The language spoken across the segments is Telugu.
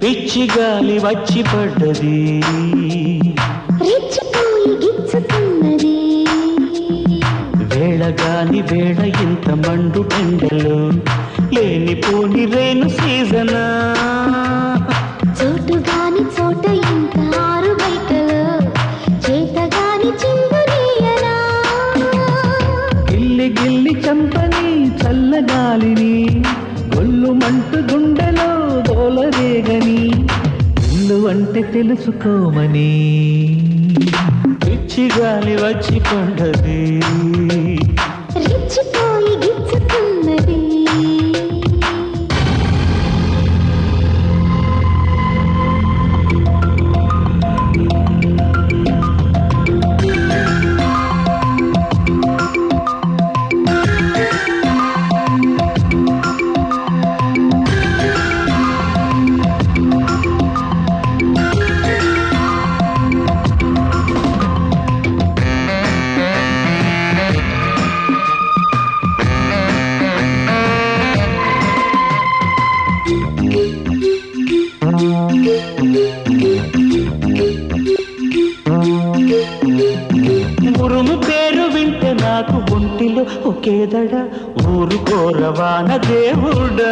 పిచ్చి గాలి వచ్చి పడ్డది, రెచ్చిపోయి గిచ్చుతున్నది. వేళగాని వేళ ఇంత మండు ఎండలు, లేనిపోని రేను సీజనా. చోటు గాని చోట ఇంత ఆరు బయటలు, చేతగాని చిందునీయనా. గిల్లి గిల్లి చంపని చల్లగాలిని, గొల్లు మంటు గుండెలో దోలరేగని, ఇల్లు అంటే తెలుసుకోమని. పిచ్చి గాలి వచ్చి పడ్డది, రెచ్చిపోయి గిచ్చుతున్నది. ఉరుము పేరు వింటే నాకు ఒంటిలో ఒకేదడ, ఊరు కోరవాన దేవుడా.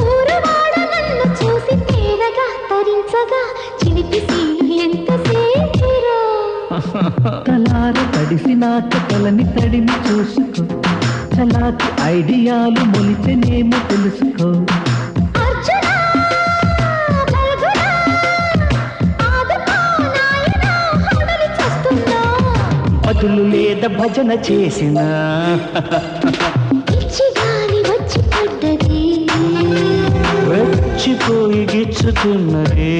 ఊరవాడ నన్ను చూసి తేరగా తరించగా, చిలిపి సీలు ఎంతసేపురా. తలార తడిసి నాక తలని తడిమి చూసుకో, చలాకి ఐడియాలు మొలిచెనేమో తెలుసుకో. అర్జునా, బల్గునా, ఆదుకో నాయనా, హడలి చస్తున్నా. బదులు లేదా భజన చేసిన, పిచ్చి గాలి వచ్చి పడ్డది, రెచ్చిపోయి గిచ్చుతున్నది.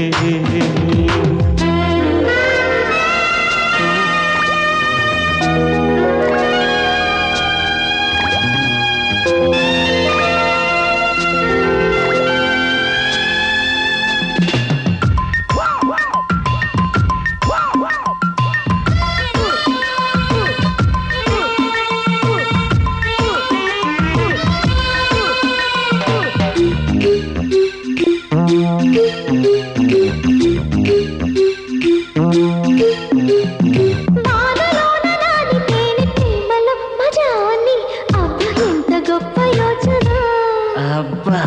బాధలోన నాని తేనె ప్రేమలో మజాని, అబ్బా ఎంత గొప్ప యోచన. అబ్బా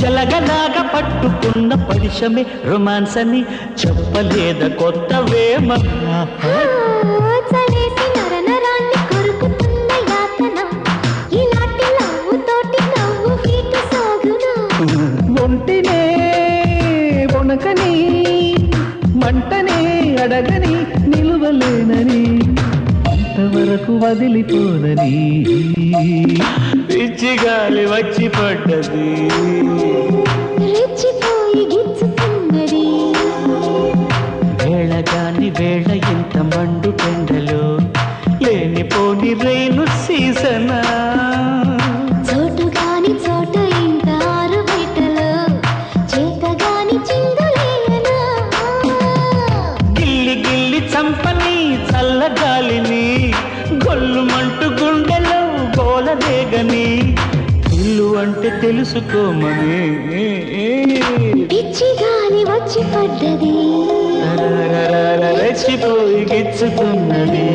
జలగలాగా పట్టుకున్న పడిషమే రొమాన్స్ అని చెప్పలేద కొత్త వేమ. చలేసి నరనరాన్ని కొరుకుతున్న యాతన, ఇలాంటి నవ్వుతోటి నవ్వు హీటు సాగునా. ఒంటినే వణకని, మంటనే అడగని, నిలువలేనని, అంతవరకు వదిలిపోనని. పిచ్చి గాలి వచ్చి పడ్డది, రెచ్చిపోయి గిచ్చుతున్నది. వేళగాని వేళ ఇంత మండు పెండలు, లేనిపోని రేను సీజనా. చోటు గాని చోట ఇంత ఆరు బయటలు, చేతగాని చిందులేయనా. గిల్లి గిల్లి చంపని చల్లగాలిని, గొల్లు మంటు గుండెలో గోలరేగని, ఇల్లు అంటే తెలుసుకోమని. పిచ్చి గాలి వచ్చి పడ్డది, రెచ్చిపోయి గిచ్చుతున్నది.